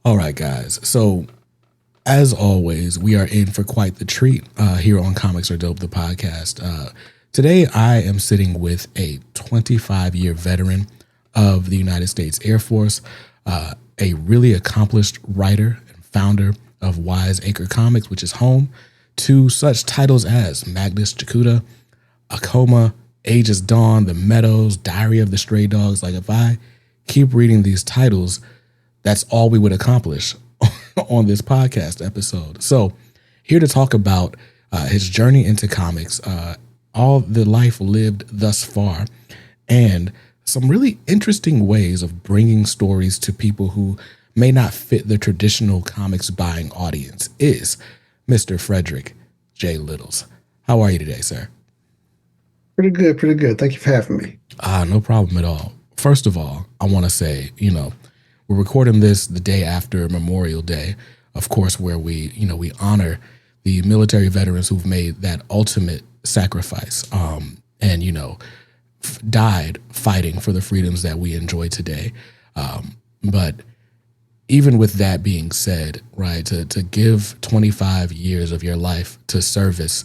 All right, guys. So, as always, we are in for quite the treat here on Comics Are Dope, the podcast. Today, I am sitting with a 25-year veteran of the United States Air Force, a really accomplished writer and founder of Acre Comics, which is home to such titles as Magnus Jakuta, Akoma, Aegis Dawn, The Meadows, Diary of the Stray Dogs. Like, if I keep reading these titles, that's all we would accomplish on this podcast episode. So, here to talk about his journey into comics, all the life lived thus far, and some really interesting ways of bringing stories to people who may not fit the traditional comics buying audience is Mr. Frederick J. Littles. How are you today, sir? Pretty good, pretty good. Thank you for having me. No problem at all. First of all, I want to say, we're recording this the day after Memorial Day, of course, where we honor the military veterans who've made that ultimate sacrifice, and died fighting for the freedoms that we enjoy today. But even with that being said, right, to give 25 years of your life to service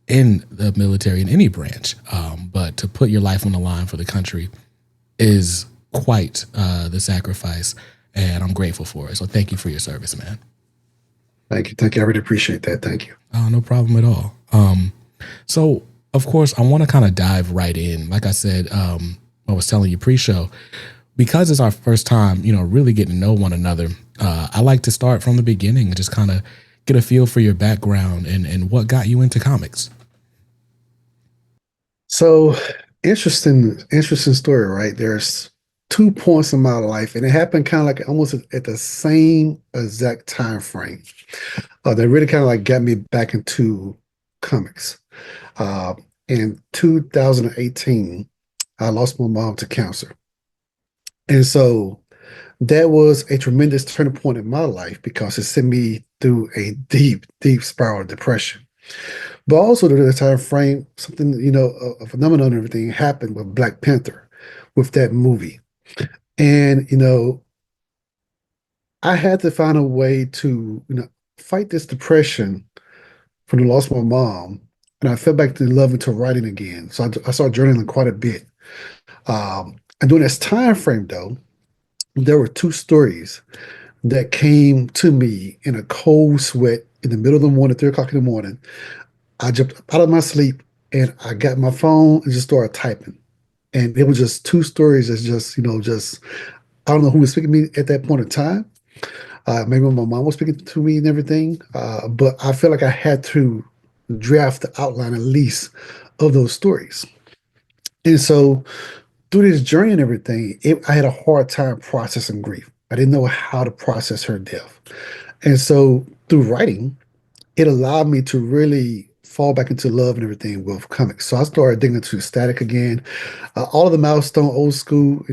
in the military in any branch, but to put your life on the line for the country is quite the sacrifice, and I'm grateful for it. So thank you for your service, man. Thank you. Thank you. I really appreciate that. Thank you. Oh, no problem at all. So of course, I want to kind of dive right in. Like I said, I was telling you pre-show, because it's our first time, really getting to know one another. I like to start from the beginning and just kind of get a feel for your background and what got you into comics. So interesting story, right? There's 2 points in my life, and it happened kind of like almost at the same exact time frame. That really kind of like got me back into comics. Uh, in 2018, I lost my mom to cancer. And so that was a tremendous turning point in my life because it sent me through a deep, deep spiral of depression. But also during the time frame, something, a phenomenon and everything happened with Black Panther, with that movie. And, I had to find a way to, fight this depression from the loss of my mom. And I fell back to love into writing again. So I started journaling quite a bit. And during this time frame, though, there were two stories that came to me in a cold sweat in the middle of the morning, 3 o'clock in the morning. I jumped out of my sleep and I got my phone and just started typing. And it was just two stories that's just, I don't know who was speaking to me at that point in time. Maybe my mom was speaking to me and everything. But I felt like I had to draft the outline at least of those stories. And so through this journey and everything, I had a hard time processing grief. I didn't know how to process her death. And so through writing, it allowed me to really fall back into love and everything with comics. So I started digging into Static again. All of the milestone old school,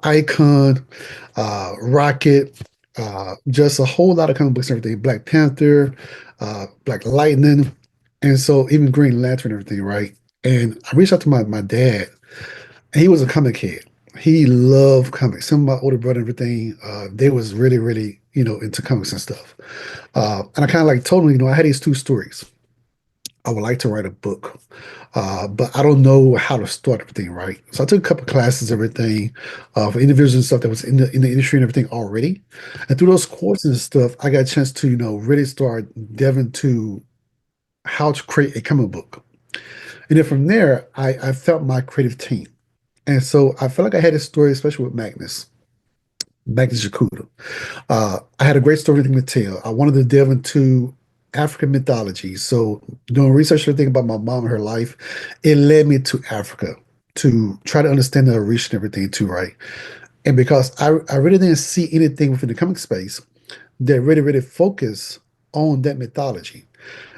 Icon, Rocket, just a whole lot of comic books and everything. Black Panther, Black Lightning, and so even Green Lantern and everything, right? And I reached out to my dad, and he was a comic head. He loved comics. Some of my older brother and everything, they was really, really, into comics and stuff. And I kind of like told him, I had these two stories. I would like to write a book, but I don't know how to start everything, right? So I took a couple classes, everything, for individuals and stuff that was in the industry and everything already. And through those courses and stuff, I got a chance to, really start delving to how to create a comic book. And then from there, I felt my creative team. And so I felt like I had a story, especially with Magnus Jakuta. I had a great story to tell. I wanted to delve into African mythology. So doing research and everything about my mom and her life, it led me to Africa to try to understand the origin and everything too, right? And because I really didn't see anything within the comic space that really, really focused on that mythology.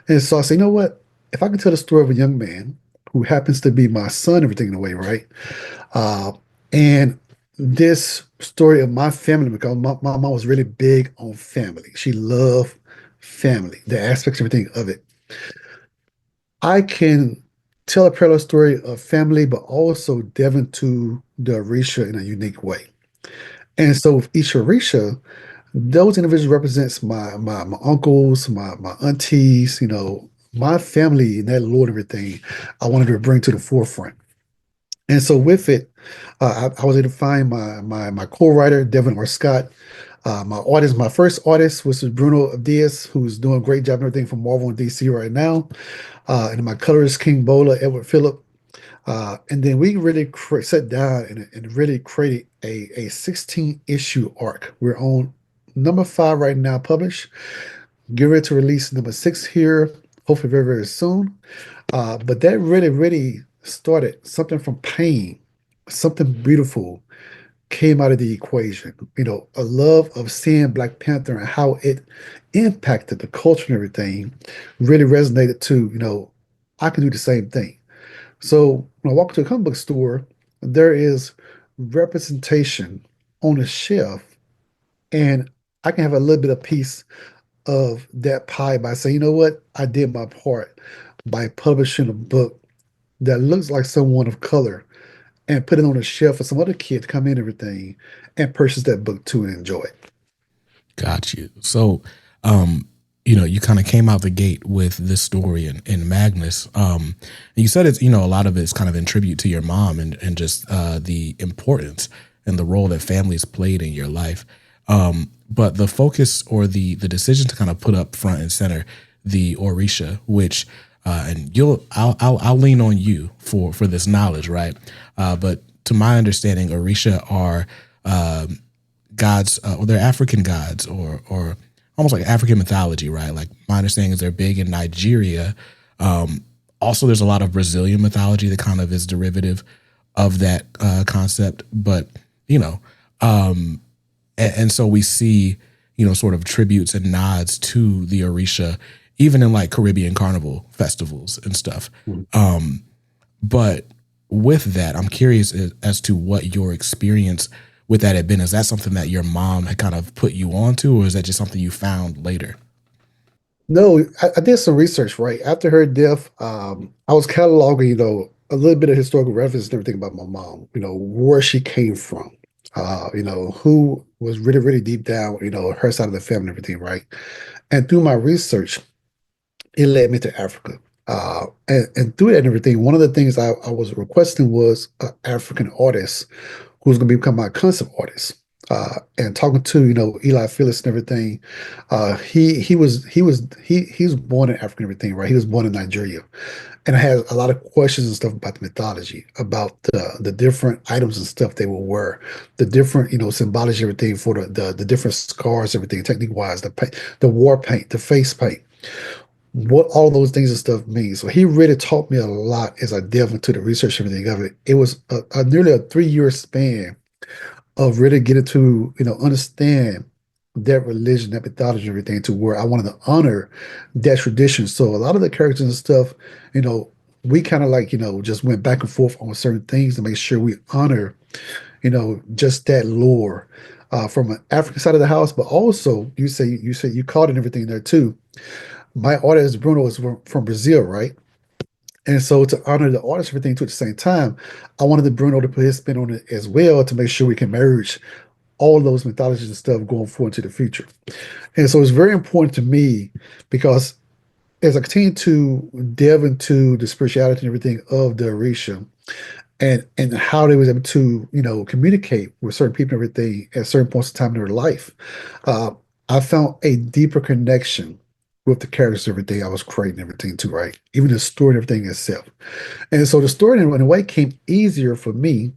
And so I said, you know what? If I can tell the story of a young man who happens to be my son, everything in a way, right? Uh, and this story of my family, because my mom was really big on family. She loved family, the aspects, everything of it. I can tell a parallel story of family, but also delve into the Orisha in a unique way. And so with each Orisha, those individuals represents my uncles, my aunties, my family and that Lord everything I wanted to bring to the forefront. And so with it, I was able to find my co-writer, Devin or Scott, my first artist was Bruno Diaz, who's doing a great job and everything from Marvel and DC right now. And my colorist, King Bola, Edward Phillip. And then we really sat down and really created a 16 issue arc. We're on number 5 right now, published. Get ready to release number 6 here, hopefully very, very soon. But that really, really started something from pain, something beautiful came out of the equation. A love of seeing Black Panther and how it impacted the culture and everything really resonated to, I can do the same thing. So when I walk to a comic book store, there is representation on a shelf, and I can have a little bit of piece of that pie by saying, you know what, I did my part by publishing a book that looks like someone of color and put it on a shelf for some other kid to come in and everything and purchase that book too and enjoy it. Got you. So, you kind of came out the gate with this story in Magnus. And you said it's, a lot of it's kind of in tribute to your mom and just the importance and the role that families played in your life. But the focus or the decision to kind of put up front and center the Orisha, which and I'll lean on you for this knowledge, right? But to my understanding, Orisha are gods, or they're African gods, or almost like African mythology, right? Like my understanding is they're big in Nigeria. Also, there's a lot of Brazilian mythology that kind of is derivative of that concept. But and so we see sort of tributes and nods to the Orisha, even in like Caribbean carnival festivals and stuff. But with that, I'm curious as to what your experience with that had been. Is that something that your mom had kind of put you onto, or is that just something you found later? No, I did some research, right? After her death, I was cataloging, a little bit of historical reference and everything about my mom, where she came from, who was really, really deep down, her side of the family and everything, right? And through my research, it led me to Africa. And through that and everything, one of the things I was requesting was an African artist who's going to become my concept artist. And talking to Eli Phillips and everything, he was born in Africa and everything, right? He was born in Nigeria, and I had a lot of questions and stuff about the mythology, about the different items and stuff they will wear, the different symbology, everything for the different scars, everything technique wise, the paint, the war paint, the face paint, what all those things and stuff mean. So he really taught me a lot as I delved into the research and everything of it. It was nearly a 3 year span of really getting to, understand that religion, that mythology, and everything to where I wanted to honor that tradition. So a lot of the characters and stuff, we kind of like, just went back and forth on certain things to make sure we honor, just that lore from an African side of the house, but also you say you caught and everything there too. My artist Bruno is from Brazil, right? And so to honor the artist, everything too at the same time, I wanted the Bruno to put his spin on it as well to make sure we can merge all those mythologies and stuff going forward into the future. And so it's very important to me because as I continue to delve into the spirituality and everything of the Orisha and how they was able to, communicate with certain people and everything at certain points in time in their life, uh, I found a deeper connection with the characters and everything I was creating and everything too, right? Even the story and everything itself. And so the story in a way came easier for me.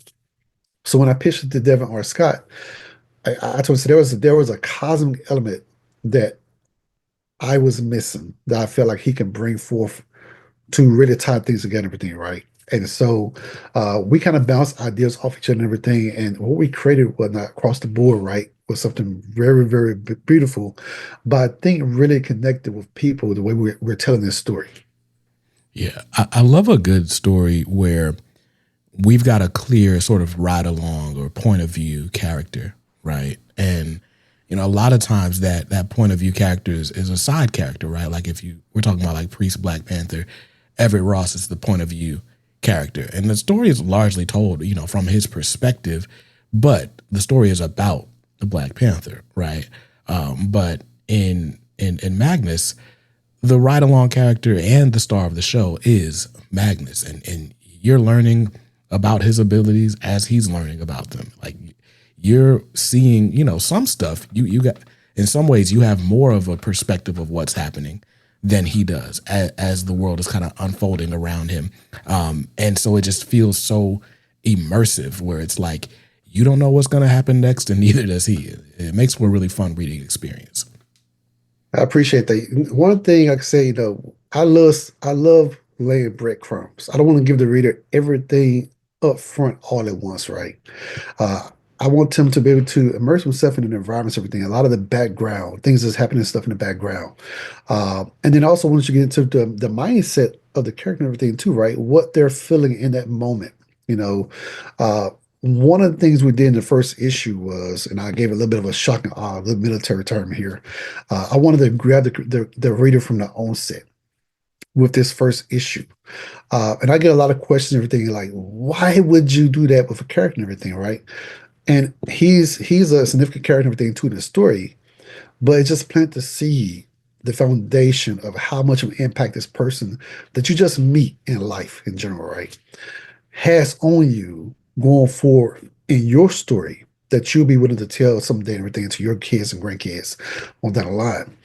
So when I pitched it to Devin R. Scott, I told him so there was a cosmic element that I was missing that I felt like he can bring forth to really tie things together and everything, right? And so we kind of bounced ideas off each other and everything. And what we created was not across the board, right? Was something very, very beautiful, but I think really connected with people the way we're telling this story. Yeah, I love a good story where we've got a clear sort of ride along or point of view character, right? And a lot of times that point of view character is a side character, right? Like if we're talking about like Priest Black Panther, Everett Ross is the point of view character, and the story is largely told, from his perspective. but the story is about the Black Panther, right? But in Magnus, the ride along character and the star of the show is Magnus, and you're learning about his abilities as he's learning about them. Like you're seeing, some stuff you got. In some ways, you have more of a perspective of what's happening than he does as the world is kind of unfolding around him, and so it just feels so immersive, where it's like you don't know what's going to happen next, and neither does he. It makes for a really fun reading experience. I appreciate that. One thing I can say, I love laying breadcrumbs. I don't want to give the reader everything up front all at once, right? Uh, I want them to be able to immerse themselves in the environments, everything, a lot of the background, things that's happening, stuff in the background. And then also once you get into the mindset of the character and everything too, right? What they're feeling in that moment. You know, uh, one of the things we did in the first issue was, and I gave a little bit of a shocking, little military term here. I wanted to grab the reader from the onset with this first issue. And I get a lot of questions and everything like, why would you do that with a character and everything, right? And he's a significant character and everything too in the story, but it just planted the seed, the foundation of how much of an impact this person that you just meet in life in general, right, has on you going forward in your story that you'll be willing to tell someday and everything to your kids and grandkids on down the line.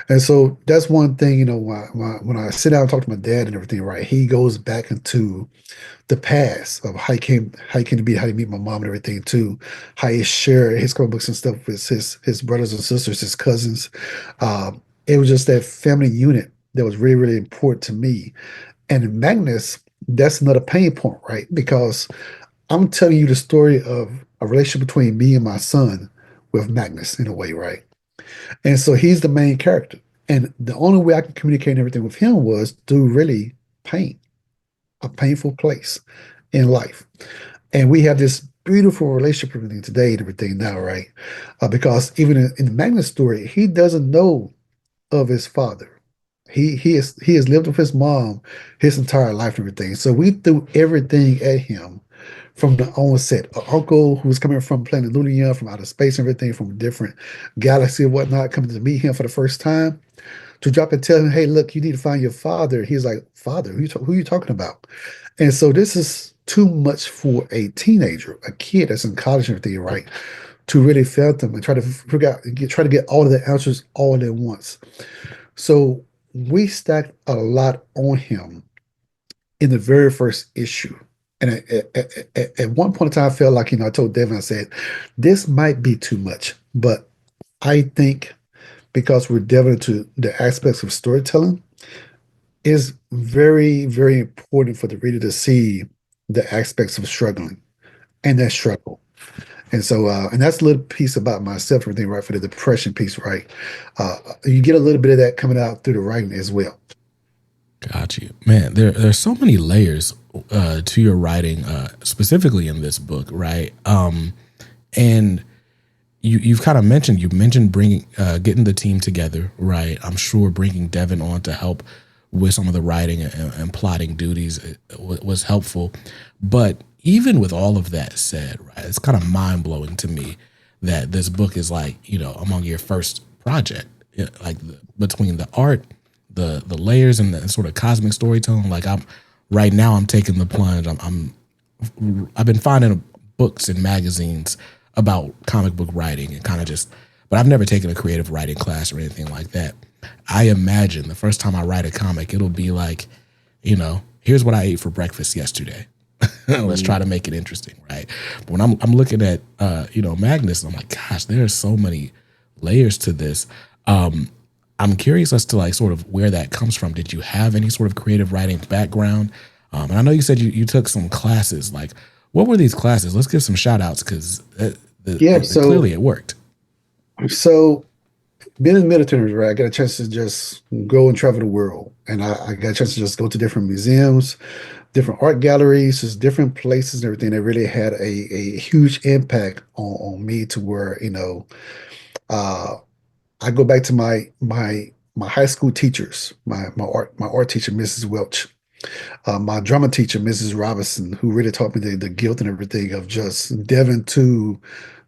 And so that's one thing, when I sit down and talk to my dad and everything, right, he goes back into the past of how he came to be, how he meet my mom and everything too, how he shared his comic books and stuff with his brothers and sisters, his cousins. It was just that family unit that was really, really important to me. And in Magnus, that's another pain point, right? Because I'm telling you the story of a relationship between me and my son with Magnus in a way, right? And so he's the main character. And the only way I could communicate and everything with him was through really pain, a painful place in life. And we have this beautiful relationship and everything today and everything now, right? Because even in the Magnus story, he doesn't know of his father. He has lived with his mom his entire life and everything. So we threw everything at him from the onset. An uncle who's coming from planet Lunia, from outer space and everything, from a different galaxy and whatnot, coming to meet him for the first time, to drop and tell him, "Hey, look, you need to find your father." He's like, "Father? Who are you talking about?" And so this is too much for a teenager, a kid that's in college and everything, right? To really fathom and try to figure out, try to get all of the answers all at once. So we stacked a lot on him in the very first issue. And at one point in time, I felt like, I told Devin, I said, this might be too much. But I think because we're delving into the aspects of storytelling, is very, very important for the reader to see the aspects of struggling and that struggle. And so, and that's a little piece about myself, everything, right? For the depression piece, right? You get a little bit of that coming out through the writing as well. Got you, man. There's so many layers to your writing, specifically in this book, right? And you've kind of mentioned bringing getting the team together, right? I'm sure bringing Devin on to help with some of the writing and plotting duties was helpful. But even with all of that said, right, it's kind of mind blowing to me that this book is like, among your first project. Like between the art, the layers, and the sort of cosmic storytelling. Like right now, I'm taking the plunge. I've been finding books and magazines about comic book writing and kind of just, but I've never taken a creative writing class or anything like that. I imagine the first time I write a comic, it'll be like, here's what I ate for breakfast yesterday. Let's try to make it interesting, right? But when I'm looking at Magnus, I'm like, gosh, there are so many layers to this. I'm curious as to like sort of where that comes from. Did you have any sort of creative writing background? And I know you said you took some classes. Like, what were these classes? Let's give some shout outs because Yeah, so clearly it worked. so being in the military, right, I got a chance to just go and travel the world. And I got a chance to just go to different museums, different art galleries, just different places and everything that really had a huge impact on me to where, uh, I go back to my high school teachers, my art teacher, Mrs. Welch. My drama teacher, Mrs. Robinson, who really taught me the guilt and everything of just delving to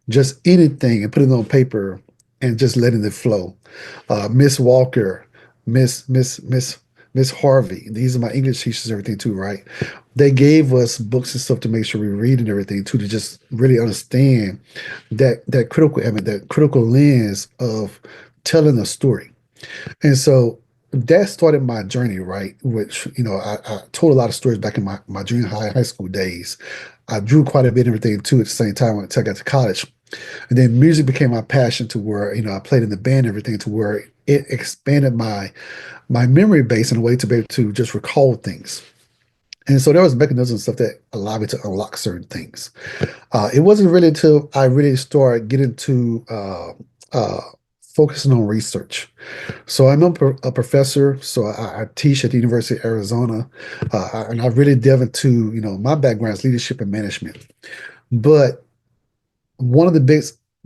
just anything and putting it on paper and just letting it flow. Miss Walker, Miss Harvey. These are my English teachers and everything too, right? They gave us books and stuff to make sure we read and everything too, to just really understand that critical element, that critical lens of telling a story. And so that started my journey, right? Which, I told a lot of stories back in my junior high school days. I drew quite a bit and everything too at the same time until I got to college. And then music became my passion to where, I played in the band and everything to where it expanded my memory base in a way to be able to just recall things. And so there was mechanisms and stuff that allowed me to unlock certain things. It wasn't really until I really started getting to uh, focusing on research. So I'm a professor, so I teach at the University of Arizona, and I really delve into, my background is leadership and management. But one of the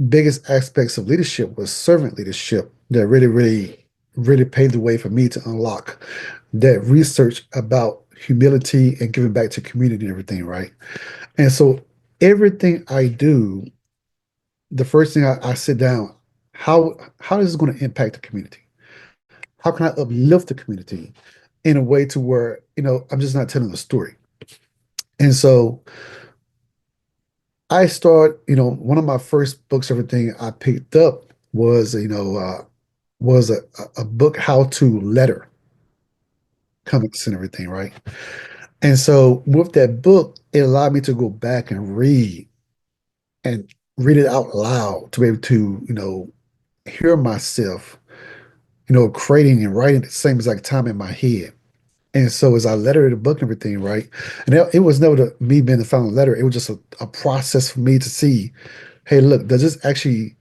biggest aspects of leadership was servant leadership that really paved the way for me to unlock that research about humility and giving back to community and everything, right? And so everything I do, the first thing I sit down, how is this going to impact the community? How can I uplift the community in a way to where, I'm just not telling a story? And so I start, one of my first books, everything I picked up was, was a book, How to Letter Comics and everything, right? And so with that book, it allowed me to go back and read it out loud to be able to, hear myself, creating and writing at the same exact time in my head. And so as I lettered the book and everything, right? And it was never me being the final letter. It was just a process for me to see, hey, look, does this actually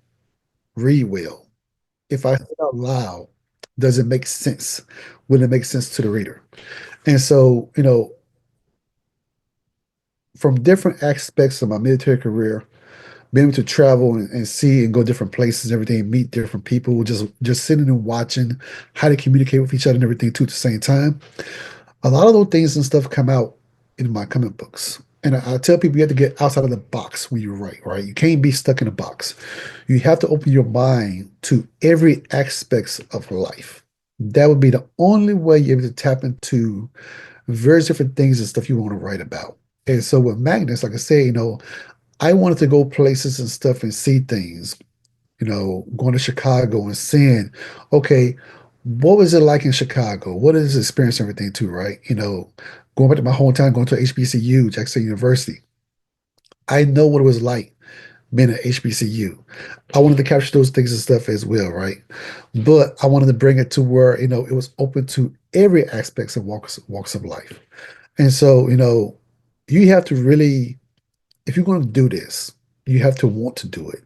read well? If I say it out loud, does it make sense? Will it make sense to the reader? And so, from different aspects of my military career, being able to travel and see and go different places and everything, meet different people, just sitting and watching how they communicate with each other and everything too at the same time. A lot of those things and stuff come out in my comic books. And I tell people you have to get outside of the box when you write, right? You can't be stuck in a box. You have to open your mind to every aspects of life. That would be the only way you're able to tap into various different things and stuff you want to write about. And so with Magnus, like I say, I wanted to go places and stuff and see things, going to Chicago and seeing, okay, what was it like in Chicago? What is the experience and everything too, right? Going back to my hometown, going to HBCU, Jackson University. I know what it was like being at HBCU. I wanted to capture those things and stuff as well, right? But I wanted to bring it to where, it was open to every aspects of walks of life. And so, you have to really, if you're going to do this, you have to want to do it.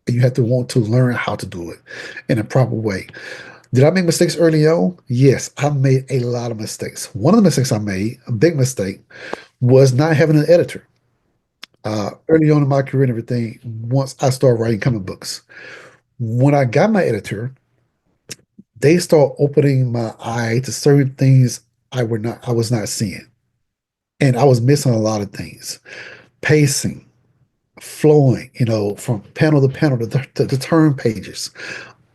And you have to want to learn how to do it in a proper way. Did I make mistakes early on? Yes, I made a lot of mistakes. One of the mistakes I made, a big mistake, was not having an editor. Early on in my career and everything, once I started writing comic books, when I got my editor, they start opening my eye to certain things I was not seeing. And I was missing a lot of things. Pacing, flowing, from panel to panel to turn pages.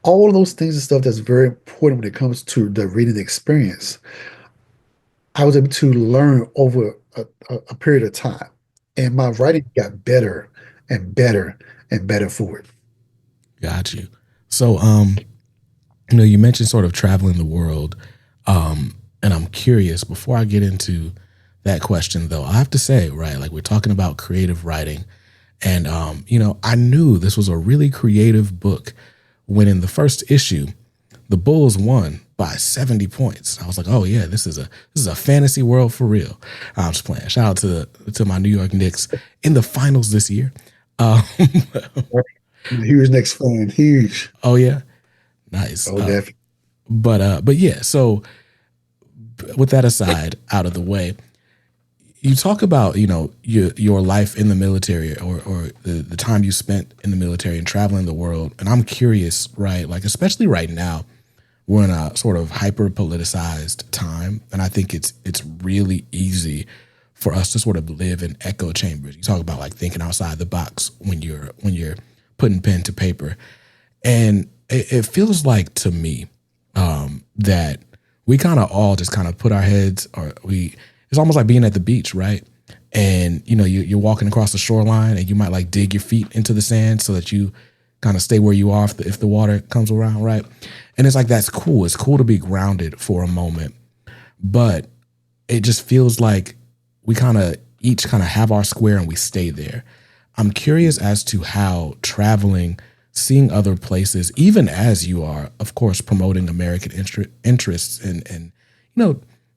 All of those things and stuff that's very important when it comes to the reading experience. I was able to learn over a period of time, and my writing got better and better and better for it. Got you. So, you mentioned sort of traveling the world, and I'm curious. Before I get into that question, though, I have to say, right, like we're talking about creative writing, and I knew this was a really creative book when in the first issue, the Bulls won by 70 points. I was like, oh yeah, this is a fantasy world for real. I'm just playing. Shout out to my New York Knicks in the finals this year. Um, Huge next fan, huge. oh yeah, nice. Oh, definitely. But yeah. So with that aside, out of the way, you talk about your life in the military or the time you spent in the military and traveling the world, and I'm curious, right? Like especially right now we're in a sort of hyper politicized time, and I think it's really easy for us to sort of live in echo chambers. You talk about like thinking outside the box when you're putting pen to paper, and it feels like to me that we kind of all just kind of put our heads, or we, it's almost like being at the beach, right? And you're walking across the shoreline, and you might like dig your feet into the sand so that you kind of stay where you are if the water comes around, right? And it's like, that's cool. It's cool to be grounded for a moment, but it just feels like we kind of each kind of have our square and we stay there. I'm curious as to how traveling, seeing other places, even as you are, of course, promoting American interests and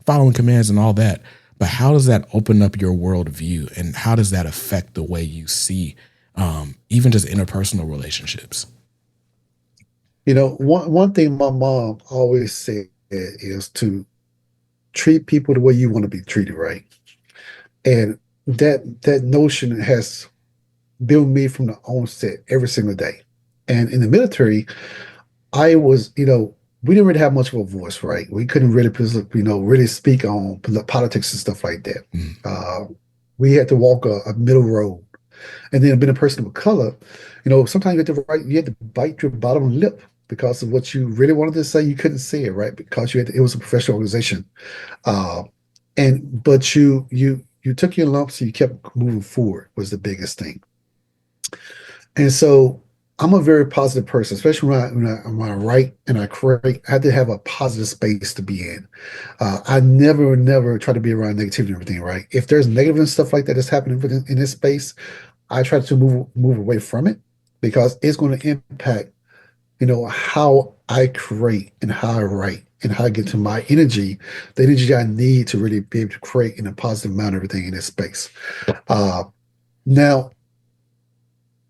following commands and all that. But how does that open up your worldview, and how does that affect the way you see even just interpersonal relationships? One thing my mom always said is to treat people the way you want to be treated, right? And that notion has built me from the onset every single day. And in the military, I was, we didn't really have much of a voice, right? We couldn't really, really speak on politics and stuff like that. Mm. We had to walk a middle road. And then being a person of color, sometimes you had to bite your bottom lip because of what you really wanted to say. You couldn't say it, right? Because it was a professional organization. Uh, but you took your lumps and you kept moving forward was the biggest thing. And so I'm a very positive person, especially when I write and I create. I had to have a positive space to be in. I never try to be around negativity and everything, right? If there's negative and stuff like that that's happening in this space, I try to move away from it because it's going to impact, how I create and how I write and how I get to my energy, the energy I need to really be able to create in a positive manner, everything in this space. Uh, Now,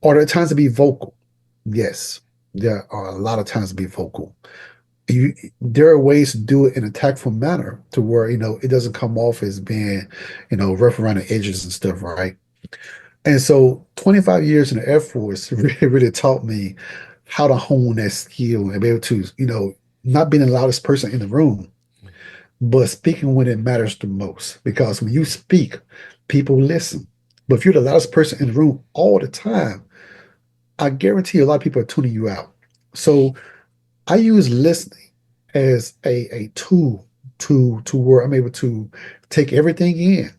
are there times to be vocal? Yes, there are a lot of times to be vocal. There are ways to do it in a tactful manner to where, it doesn't come off as being, rough around the edges and stuff, right? And so 25 years in the Air Force really taught me how to hone that skill and be able to, not being the loudest person in the room, but speaking when it matters the most. Because when you speak, people listen. But if you're the loudest person in the room all the time, I guarantee a lot of people are tuning you out. So I use listening as a tool to where I'm able to take everything in.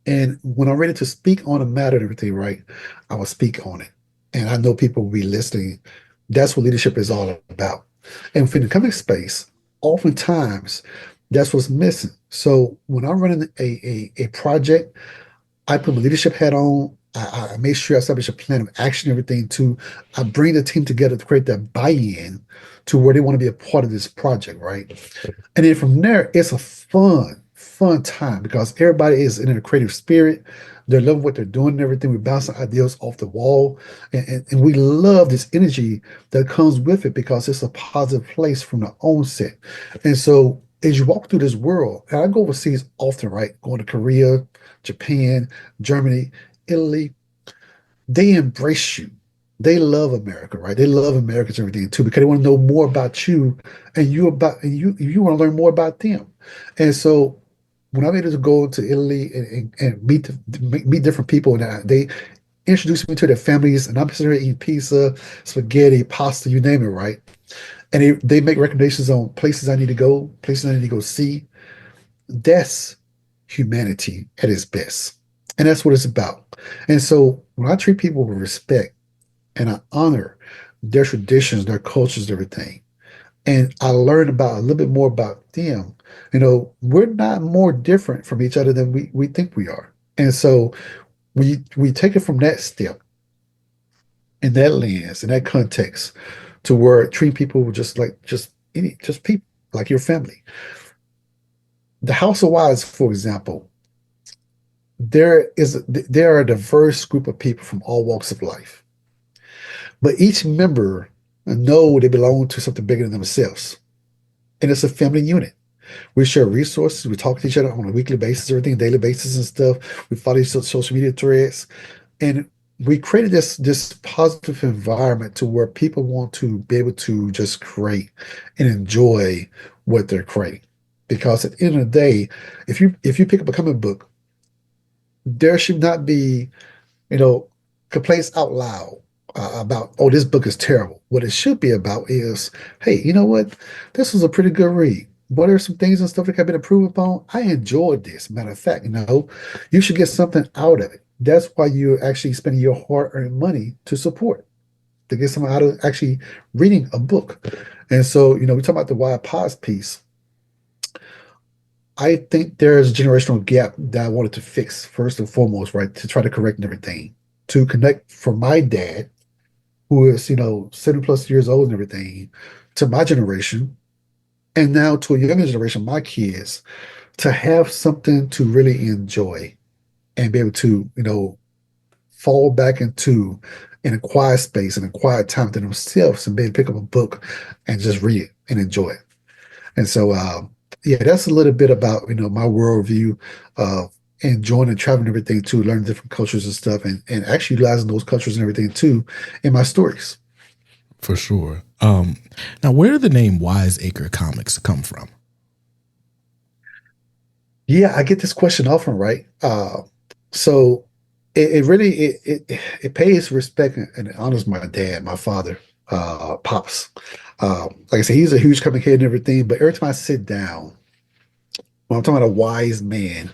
And when I'm ready to speak on a matter and everything, right, I will speak on it. And I know people will be listening. That's what leadership is all about. And within the comic space, oftentimes that's what's missing. So when I'm running a project, I put my leadership hat on. I make sure I establish a plan of action, everything to I bring the team together to create that buy-in to where they want to be a part of this project, right? And then from there, it's a fun time because everybody is in a creative spirit. They love what they're doing and everything. We bounce ideas off the wall. And we love this energy that comes with it because it's a positive place from the onset. And so as you walk through this world, and I go overseas often, right? Going to Korea, Japan, Germany, Italy, they embrace you. They love America, right? They love Americans and everything too because they want to know more about you, and you want to learn more about them. And so when I'm able to go to Italy and meet different people, and they introduce me to their families, and I'm sitting there eating pizza, spaghetti, pasta, you name it, right? And they make recommendations on places I need to go, places I need to go see. That's humanity at its best. And that's what it's about. And so when I treat people with respect and I honor their traditions, their cultures, everything, and I learn about a little bit more about them, we're not more different from each other than we think we are. And so we take it from that step in that lens, in that context, to where treat people just like just people, like your family. The House of Wise, for example, there are a diverse group of people from all walks of life, but each member know they belong to something bigger than themselves, and it's a family unit. We share resources. We talk to each other on a weekly basis, everything, daily basis and stuff. We follow each other's social media threads, and we created this positive environment to where people want to be able to just create and enjoy what they're creating. Because at the end of the day, if you pick up a comic book, there should not be, you know, complaints out loud about, oh, this book is terrible. What it should be about is, hey, you know what? This was a pretty good read. What are some things and stuff that have been improved upon? I enjoyed this. Matter of fact, you should get something out of it. That's why you're actually spending your hard-earned money to support, to get something out of actually reading a book. And so, we talk about the Wild Pods piece. I think there's a generational gap that I wanted to fix first and foremost, right? To try to correct everything, to connect from my dad, who is, 70 plus years old and everything, to my generation, and now to a younger generation, my kids, to have something to really enjoy and be able to, fall back into in a quiet space and a quiet time to themselves and be able to pick up a book and just read it and enjoy it. And so, yeah, that's a little bit about, my worldview of enjoying and traveling and everything too, learning different cultures and stuff, and actually utilizing those cultures and everything too in my stories. For sure. Now, where did the name Wiseacre Comics come from? Yeah, I get this question often, right? So it really it pays respect and honors my dad, my father, pops. Like I said, he's a huge comic head and everything, but every time I sit down, when I'm talking about a wise man,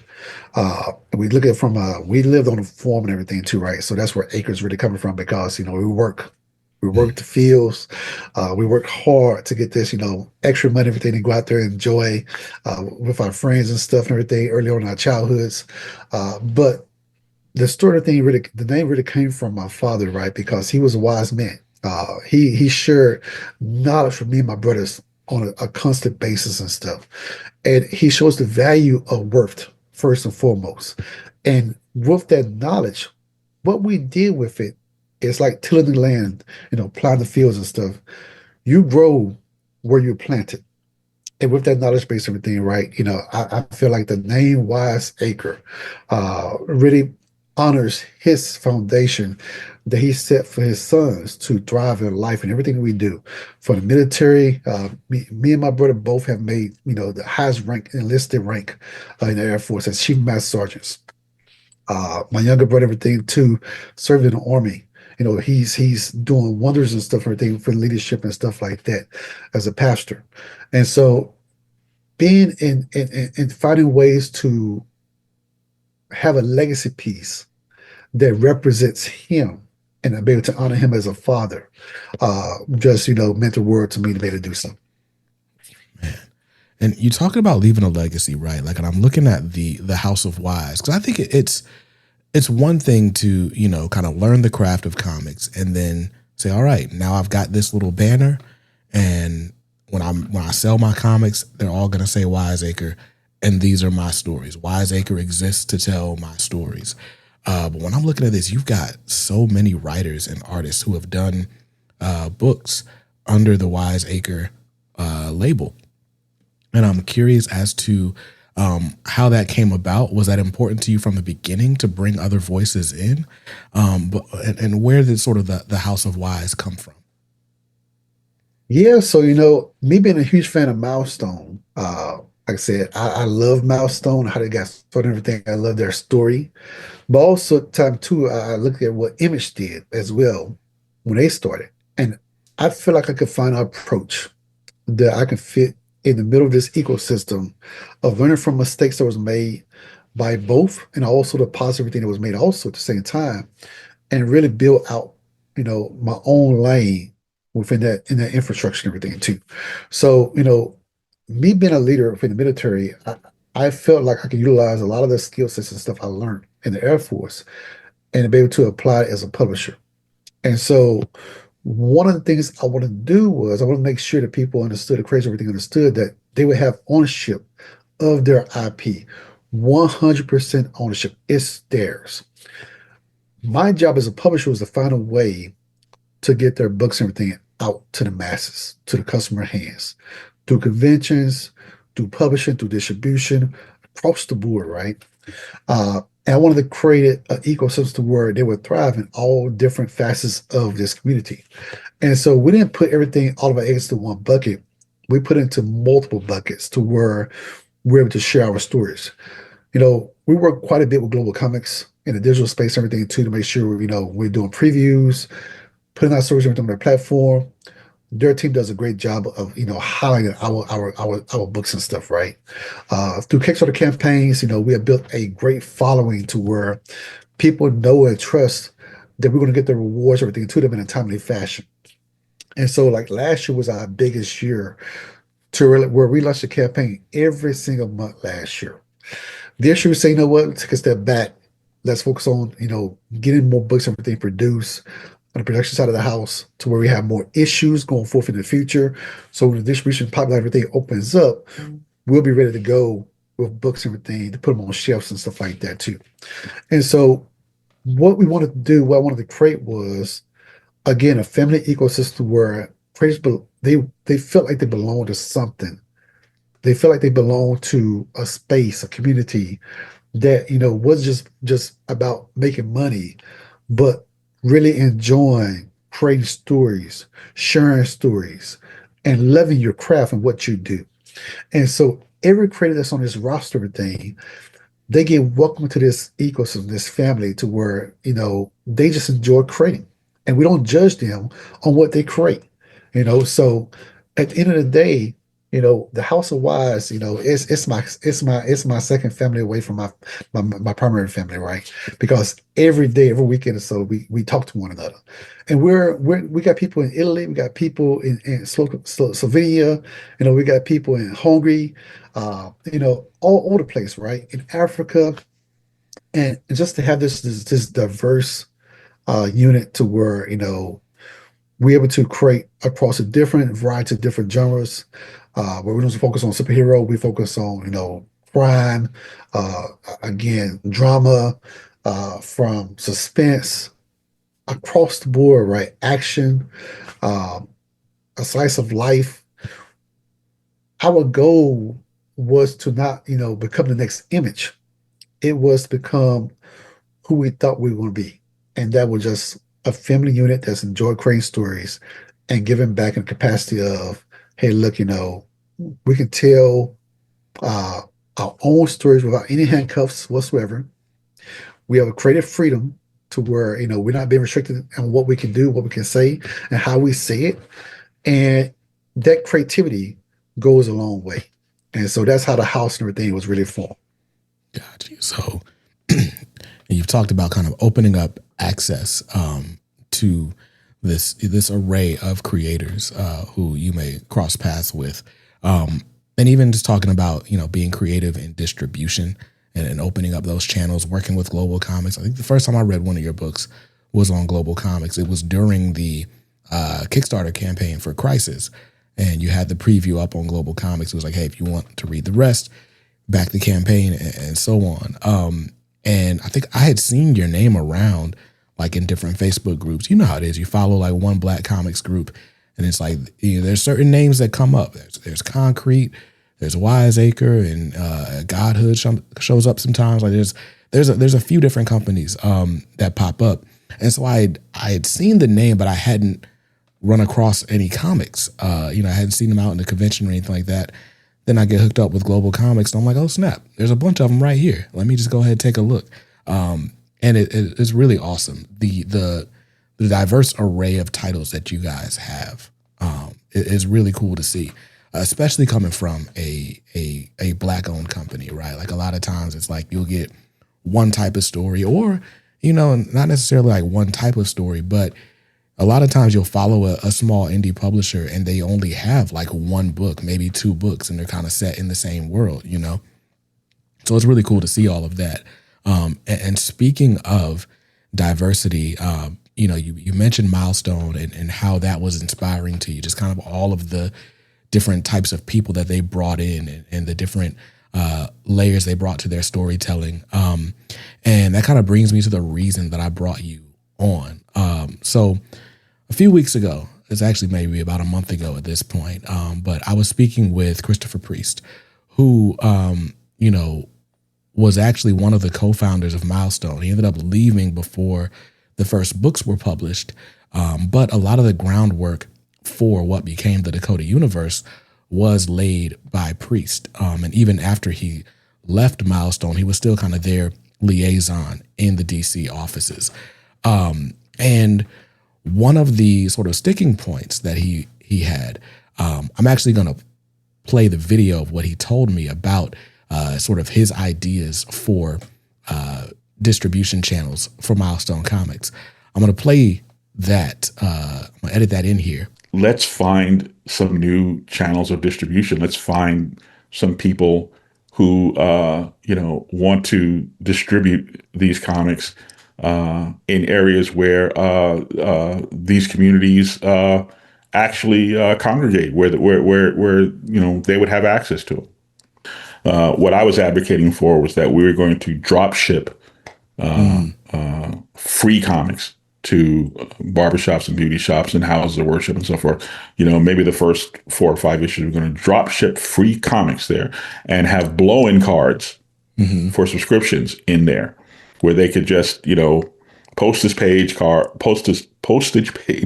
we look at it from we lived on a farm and everything too, right? So that's where acres really coming from because we Mm, work the fields, we work hard to get this, extra money, everything to go out there and enjoy with our friends and stuff and everything early on in our childhoods. But the name really came from my father, right? Because he was a wise man. He shared knowledge with me and my brothers on a constant basis and stuff. And he shows the value of worth first and foremost. And with that knowledge, what we did with it is like tilling the land, plowing the fields and stuff. You grow where you planted. And with that knowledge base and everything, right? I feel like the name Wise Acre really honors his foundation that he set for his sons to thrive in life and everything we do. For the military, me and my brother both have made, the highest rank, enlisted rank in the Air Force as Chief Master Sergeants. My younger brother, everything too, served in the Army. He's doing wonders and stuff, everything for leadership and stuff like that as a pastor. And so being in finding ways to have a legacy piece that represents him and be able to honor him as a father, just meant the world to me to be able to do so. man. And you talking about leaving a legacy, right? Like, and I'm looking at the House of Wise because I think it's one thing to kind of learn the craft of comics and then say, all right, now I've got this little banner, and when I sell my comics, they're all gonna say Wiseacre, and these are my stories. Wiseacre exists to tell my stories. But when I'm looking at this, you've got so many writers and artists who have done books under the Wiseacre label. And I'm curious as to how that came about. Was that important to you from the beginning to bring other voices in? And where did sort of the House of Wise come from? Yeah, so me being a huge fan of Milestone, like I said, I love Milestone, how they got started and everything. I love their story. But also at the time too, I looked at what Image did as well when they started. And I feel like I could find an approach that I can fit in the middle of this ecosystem of learning from mistakes that was made by both and also the positive thing that was made also at the same time and really build out, my own lane within that in that infrastructure and everything too. So, me being a leader within the military, I felt like I could utilize a lot of the skill sets and stuff I learned in the Air Force and be able to apply it as a publisher. And so one of the things I want to do was I want to make sure that people understood, the crazy everything understood that they would have ownership of their IP. 100% ownership. It's theirs. My job as a publisher was to find a way to get their books and everything out to the masses, to the customer hands, through conventions, through publishing, through distribution, across the board, right? And I wanted to create an ecosystem where they would thrive in all different facets of this community. And so we didn't put everything, all of our eggs to one bucket. We put it into multiple buckets to where we're able to share our stories. We work quite a bit with Global Comics in the digital space, and everything too, to make sure, we're doing previews, putting our stories on their platform. Their team does a great job of, highlighting our books and stuff, right? Through Kickstarter campaigns, we have built a great following to where people know and trust that we're going to get the rewards, everything to them in a timely fashion. And so, like last year was our biggest year to really, where we launched a campaign every single month last year. This year, we say, what, take a step back. Let's focus on, getting more books and everything produced on the production side of the house to where we have more issues going forth in the future. So when the distribution pipeline, everything opens up, we'll be ready to go with books and everything to put them on shelves and stuff like that too. And so what we wanted to do, what I wanted to create was, again, a family ecosystem where creators, they felt like they belong to something. They felt like they belong to a space, a community that, was just about making money, but really enjoying creating stories, sharing stories, and loving your craft and what you do. And so every creator that's on this roster thing, they get welcome to this ecosystem, this family, to where, they just enjoy creating. And we don't judge them on what they create. So at the end of the day, the House of Wise, it's my second family away from my primary family, right? Because every day, every weekend or so, we talk to one another, and we got people in Italy, we got people in Slovenia, we got people in Hungary, all over the place, right? In Africa, and just to have this diverse unit to where we're able to create across a different variety of different genres. Where we don't focus on superhero, we focus on crime, again drama, from suspense across the board, right? Action, um, a slice of life. Our goal was to not become the next image. It was to become who we thought we were going to be, and that was just a family unit that's enjoyed creating stories and giving back in the capacity of, hey, look, we can tell uh, our own stories without any handcuffs whatsoever. We have a creative freedom to where we're not being restricted on what we can do, what we can say, and how we say it. And that creativity goes a long way. And so that's how the house and everything was really formed. Got you. So you've talked about kind of opening up access to this array of creators who you may cross paths with, and even just talking about being creative in distribution and opening up those channels, working with Global Comics. I think the first time I read one of your books was on Global Comics. It was during the Kickstarter campaign for Crisis, and you had the preview up on Global Comics. It was like, hey, if you want to read the rest, back the campaign and so on. And I think I had seen your name around like in different Facebook groups. You know how it is. You follow like one Black comics group, and it's like there's certain names that come up. There's Concrete, there's Acre, and Godhood shows up sometimes. Like there's a few different companies that pop up, and so I had seen the name, but I hadn't run across any comics. I hadn't seen them out in the convention or anything like that. Then I get hooked up with Global Comics, and I'm like, oh snap, there's a bunch of them right here. Let me just go ahead and take a look. And it's really awesome. The diverse array of titles that you guys have is really cool to see, especially coming from a Black owned company, right? Like a lot of times it's like you'll get one type of story, or not necessarily like one type of story, but a lot of times you'll follow a small indie publisher and they only have like one book, maybe two books, and they're kind of set in the same world, So it's really cool to see all of that. And speaking of diversity, you mentioned Milestone and how that was inspiring to you, just kind of all of the different types of people that they brought in and the different layers they brought to their storytelling. And that kind of brings me to the reason that I brought you on. So a few weeks ago, it's actually maybe about a month ago at this point, but I was speaking with Christopher Priest, who, was actually one of the co-founders of Milestone. He ended up leaving before the first books were published, but a lot of the groundwork for what became the Dakota universe was laid by Priest. And even after he left Milestone, he was still kind of their liaison in the DC offices. And one of the sort of sticking points that he had, I'm actually going to play the video of what he told me about sort of his ideas for distribution channels for Milestone Comics. I'm going to play that. I'm going to edit that in here. Let's find some new channels of distribution. Let's find some people who, want to distribute these comics in areas where these communities actually congregate, where they would have access to them. What I was advocating for was that we were going to drop ship free comics to barbershops and beauty shops and houses of worship and so forth. Maybe the first 4 or 5 issues, we're going to drop ship free comics there and have blow-in cards for subscriptions in there, where they could just, postage paid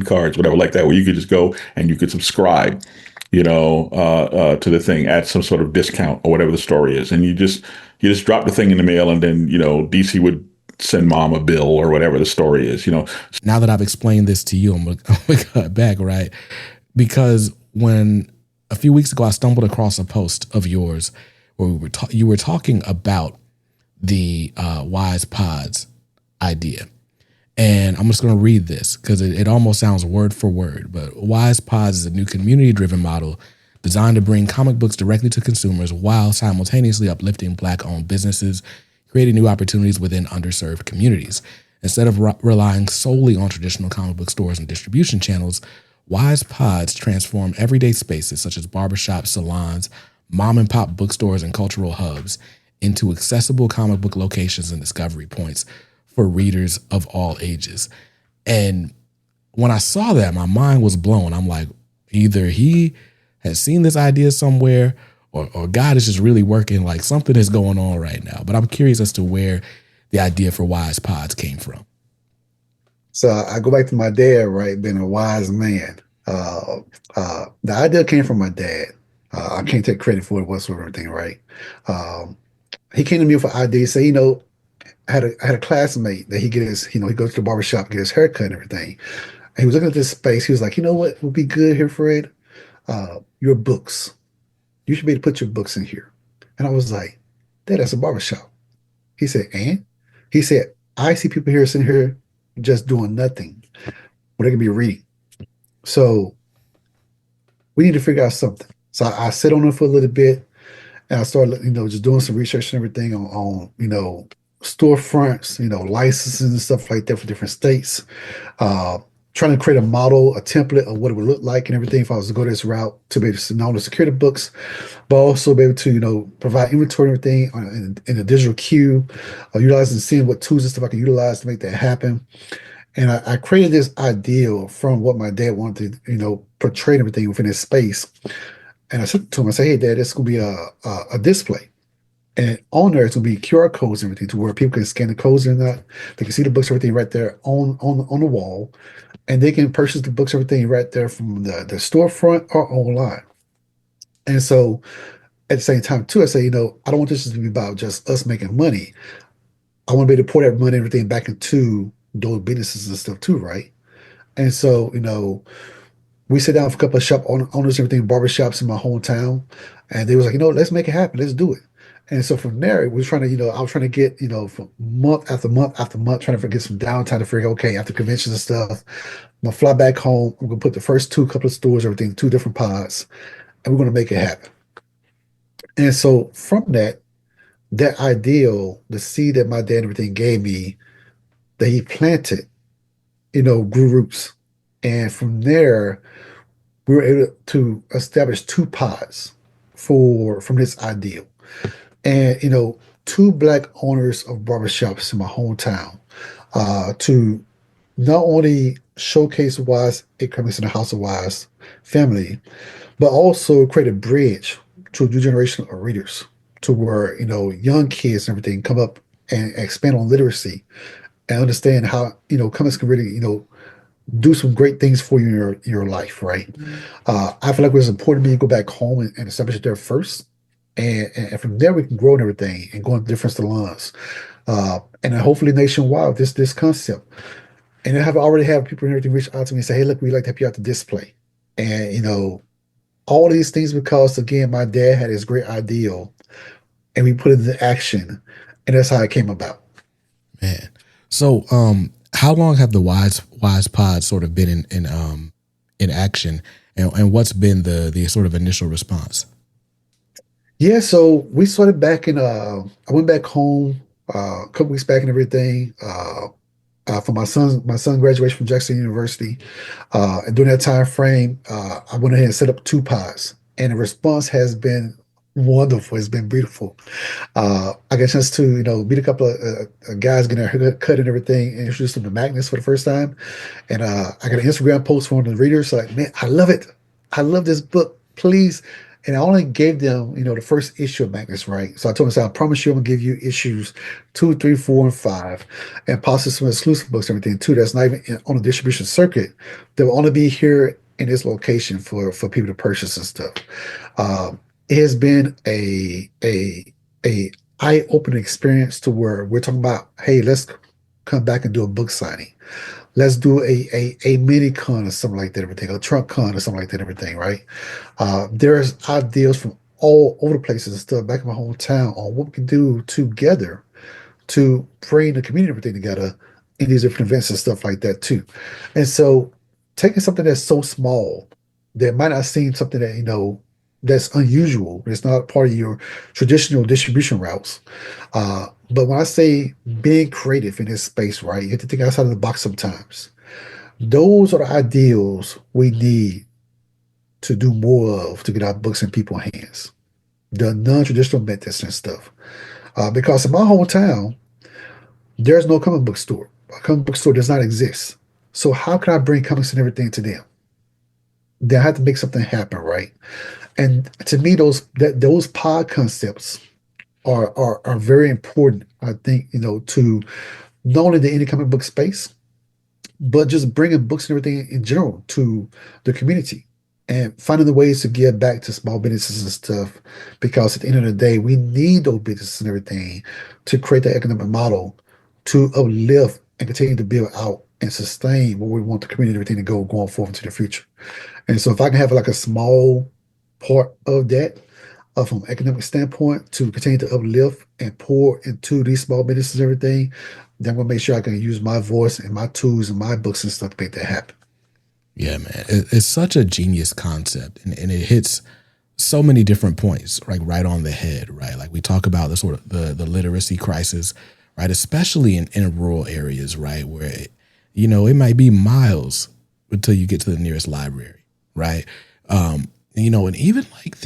cards, whatever like that, where you could just go and you could subscribe, to the thing at some sort of discount or whatever the story is. And you just drop the thing in the mail, and then, DC would send mom a bill or whatever the story is, Now that I've explained this to you, I'm gonna cut back, right? Because when a few weeks ago I stumbled across a post of yours where you were talking about the Wise Pods idea. And I'm just going to read this because it almost sounds word for word. But Wise Pods is a new community-driven model designed to bring comic books directly to consumers while simultaneously uplifting Black-owned businesses, creating new opportunities within underserved communities. Instead of relying solely on traditional comic book stores and distribution channels, Wise Pods transform everyday spaces such as barbershops, salons, mom-and-pop bookstores, and cultural hubs into accessible comic book locations and discovery points for readers of all ages. And when I saw that, my mind was blown. I'm like, either he has seen this idea somewhere or God is just really working, like something is going on right now. But I'm curious as to where the idea for Wise Pods came from. So I go back to my dad, right, being a wise man. The idea came from my dad. I can't take credit for it whatsoever, everything, right? He came to me with an idea, say, I had a classmate that he goes to the barbershop, get his hair cut and everything. And he was looking at this space. He was like, you know what would be good here, Fred? Your books. You should be able to put your books in here. And I was like, Dad, that's a barbershop. He said, and? He said, I see people here sitting here just doing nothing. Well, they could be reading. So we need to figure out something. So I sat on it for a little bit, and I started, just doing some research and everything on storefronts, licenses and stuff like that for different states. Trying to create a model, a template of what it would look like and everything if I was to go this route to be able to not only secure the books, but also be able to, provide inventory and everything in a digital queue, utilizing seeing what tools and stuff I can utilize to make that happen. And I created this ideal from what my dad wanted to, portray everything within his space. And I said to him, I said, hey, Dad, this is going to be a display. And on there, it's going to be QR codes and everything to where people can scan the codes and that. They can see the books, everything right there on the wall. And they can purchase the books, everything right there from the storefront or online. And so at the same time, too, I say, I don't want this to be about just us making money. I want to be able to pour that money, everything back into those businesses and stuff too, right? And so, we sit down for a couple of shop owners, everything, barbershops in my hometown. And they was like, let's make it happen. Let's do it. And so from there, we were trying to, I was trying to get, from month after month after month, trying to get some downtime to figure, okay, after conventions and stuff, I'm going to fly back home. I'm going to put the first couple of stores, everything, 2 different pods, and we're going to make it happen. And so from that ideal, the seed that my dad and everything gave me, that he planted, grew roots. And from there, we were able to establish 2 pods from this ideal. And, 2 Black owners of barbershops in my hometown to not only showcase Wise Acre in the House of Wise family, but also create a bridge to a new generation of readers to where, young kids and everything come up and expand on literacy and understand how, comics can really, do some great things for you in your life, right? I feel like it was important for me to go back home and establish it there first. And from there we can grow and everything and go in different salons. And then hopefully nationwide with this concept. And I have already had people and everything reach out to me and say, hey, look, we'd like to help you out to display. And all these things because again, my dad had this great ideal and we put it into action. And that's how it came about. Man. So how long have the Wise Pod sort of been in action, and what's been the sort of initial response? Yeah, so we started back in I went back home a couple weeks back and everything. For my son graduation from Jackson University. And during that time frame, I went ahead and set up two pods, and the response has been wonderful. It's been beautiful. I got a chance to meet a couple of guys getting their hair cut and everything, and introduce them to Magnus for the first time. And I got an Instagram post from one of the readers like, man, I love it. I love this book. Please. And I only gave them, the first issue of Magnus, right? So I told them, I promise you, I'm gonna give you issues 2, 3, 4, and 5, and possibly some exclusive books and everything too. That's not even on the distribution circuit. That will only be here in this location for people to purchase and stuff. It has been a eye-opening experience to where we're talking about, hey, let's come back and do a book signing. Let's do a mini con or something like that, everything, a trunk con or something like that, everything, right? There's ideas from all over the places and stuff back in my hometown on what we can do together to bring the community everything together in these different events and stuff like that too. And so taking something that's so small that might not seem something that, that's unusual, it's not part of your traditional distribution routes. But when I say being creative in this space, right, you have to think outside of the box sometimes. Those are the ideals we need to do more of to get our books in people's hands. The non-traditional methods and stuff. Because in my hometown, there's no comic book store. A comic book store does not exist. So how can I bring comics and everything to them? They have to make something happen, right? And to me, those pod concepts are very important, I think, to not only the indie comic book space, but just bringing books and everything in general to the community and finding the ways to give back to small businesses and stuff. Because at the end of the day, we need those businesses and everything to create the economic model to uplift and continue to build out and sustain where we want the community and everything to go going forward into the future. And so if I can have like a small part of that, from an economic standpoint, to continue to uplift and pour into these small businesses and everything, then I'm going to make sure I can use my voice and my tools and my books and stuff to make that happen. Yeah, man. It's such a genius concept, and it hits so many different points, like right on the head, right? Like we talk about the sort of the literacy crisis, right? Especially in rural areas, right? Where, it might be miles until you get to the nearest library, right? And even like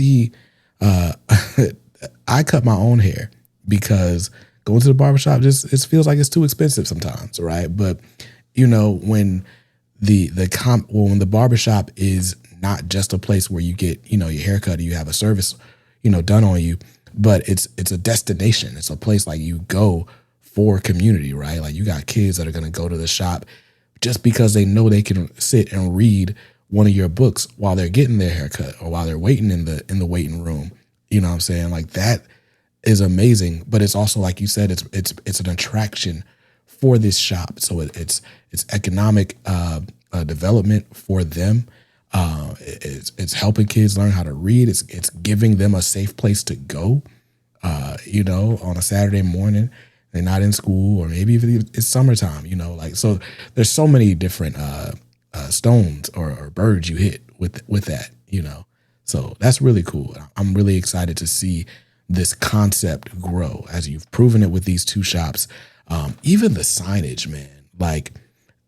I cut my own hair because going to the barbershop it feels like it's too expensive sometimes, right? But when when the barbershop is not just a place where you get your haircut and you have a service done on you, but it's a destination. It's a place like you go for community, right? Like you got kids that are going to go to the shop just because they know they can sit and read one of your books while they're getting their haircut or while they're waiting in the waiting room. You know what I'm saying? Like that is amazing, but it's also, like you said, it's an attraction for this shop. So it's economic development for them. It's helping kids learn how to read. It's giving them a safe place to go. On a Saturday morning, they're not in school, or maybe even it's summertime. So there's so many different stones or birds you hit with that. So that's really cool. I'm really excited to see this concept grow as you've proven it with these two shops. Even the signage, man, like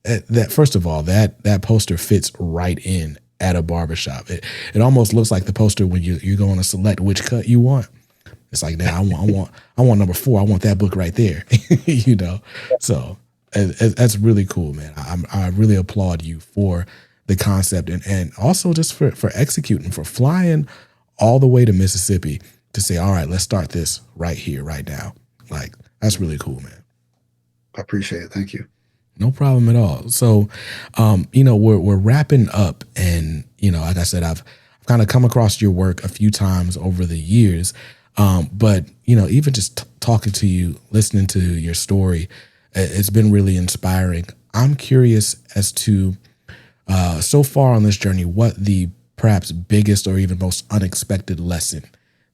that. First of all, that poster fits right in at a barbershop. It almost looks like the poster when you're going to select which cut you want. It's like, now I want number 4. I want that book right there. So that's really cool, man. I really applaud you for the concept and also just for executing, for flying all the way to Mississippi to say, all right, let's start this right here, right now. Like, that's really cool, man. I appreciate it. Thank you. No problem at all. So, we're wrapping up, and like I said, I've kind of come across your work a few times over the years, but even just talking to you, listening to your story, it's been really inspiring. I'm curious as to so far on this journey, what the perhaps biggest or even most unexpected lesson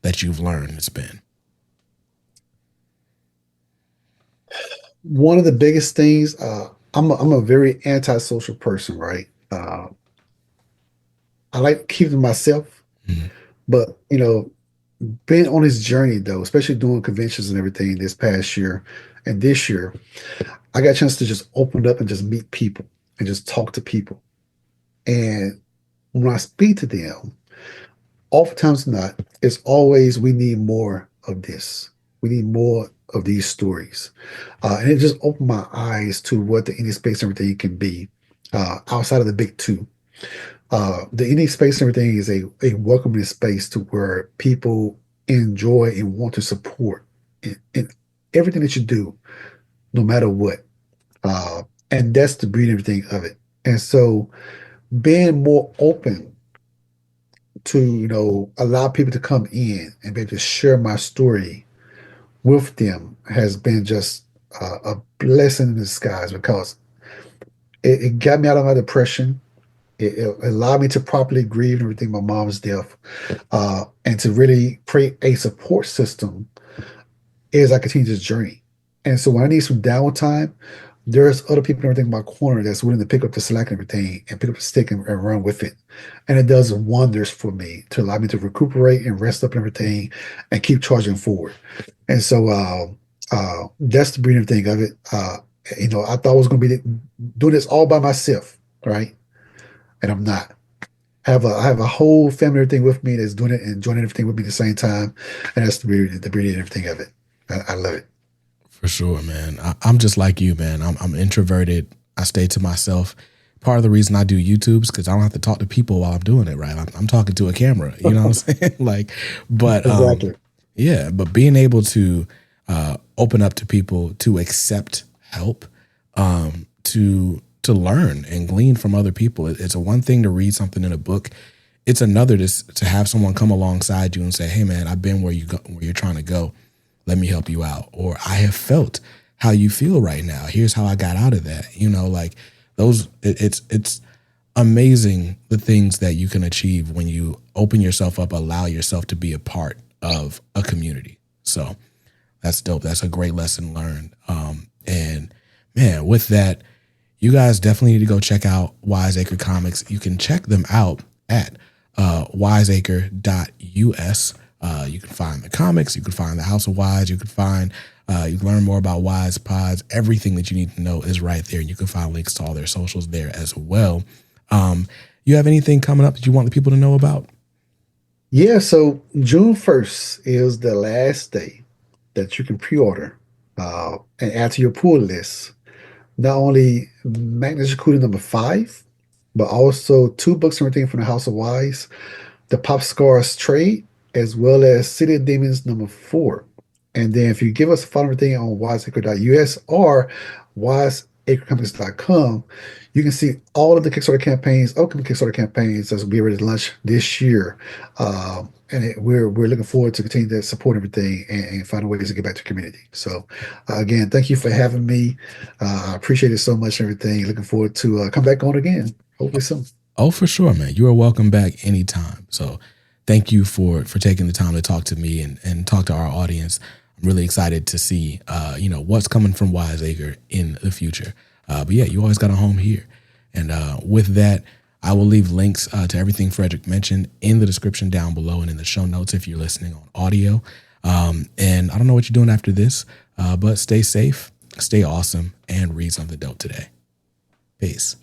that you've learned has been. One of the biggest things, I'm a very antisocial person, right? I like keeping to myself, Mhm. but being on this journey though, especially doing conventions and everything this past year and this year, I got a chance to just open up and just meet people and just talk to people. And when I speak to them, oftentimes not, it's always we need more of this. We need more of these stories. And it just opened my eyes to what the indie space and everything can be outside of the big two. The indie space and everything is a welcoming space to where people enjoy and want to support in everything that you do, no matter what. Uh, and that's the beauty and everything of it. And so being more open to, allow people to come in and be able to share my story with them has been just a blessing in disguise because it got me out of my depression. It allowed me to properly grieve and everything my mom's death, and to really create a support system as I continue this journey. And so when I need some downtime, there's other people and everything in my corner that's willing to pick up the slack and everything and pick up the stick and run with it. And it does wonders for me to allow me to recuperate and rest up and everything and keep charging forward. And so that's the beauty thing of it. I thought I was going to be doing this all by myself, right? And I'm not. I have a whole family and everything with me that's doing it and enjoying everything with me at the same time, and that's the beauty and everything of it. I love it. For sure, man. I'm just like you, man. I'm introverted. I stay to myself. Part of the reason I do YouTube is because I don't have to talk to people while I'm doing it, right? I'm talking to a camera, you know what I'm saying? But Exactly. yeah, but being able to open up to people, to accept help, to learn and glean from other people. It's a one thing to read something in a book. It's another to have someone come alongside you and say, "Hey, man, I've been where you're trying to go. Let me help you out." Or, "I have felt how you feel right now. Here's how I got out of that." Those. It's amazing the things that you can achieve when you open yourself up, allow yourself to be a part of a community. So that's dope. That's a great lesson learned. And man, with that, you guys definitely need to go check out Wiseacre Comics. You can check them out at wiseacre.us. You can find the comics. You can find the House of Wise. You can learn more about Wise Pods. Everything that you need to know is right there. And you can find links to all their socials there as well. You have anything coming up that you want the people to know about? Yeah, so June 1st is the last day that you can pre-order and add to your pull list. Not only Magnus Security #5, but also 2 books and everything from the House of Wise, the Pop Scars trade, as well as City of Demons #4. And then if you give us a follow everything on wiseacre.us or wiseacrecompanies.com, you can see all of the Kickstarter campaigns, upcoming Kickstarter campaigns as we ready to launch this year. We're looking forward to continue to support everything and find ways to get back to the community. So again, thank you for having me. I appreciate it so much and everything. Looking forward to come back on again, hopefully soon. Oh, for sure, man. You are welcome back anytime. So thank you for taking the time to talk to me and talk to our audience. I'm really excited to see, what's coming from Wiseacre in the future. But yeah, you always got a home here. And with that, I will leave links to everything Frederick mentioned in the description down below and in the show notes if you're listening on audio. And I don't know what you're doing after this, but stay safe, stay awesome, and read something dope today. Peace.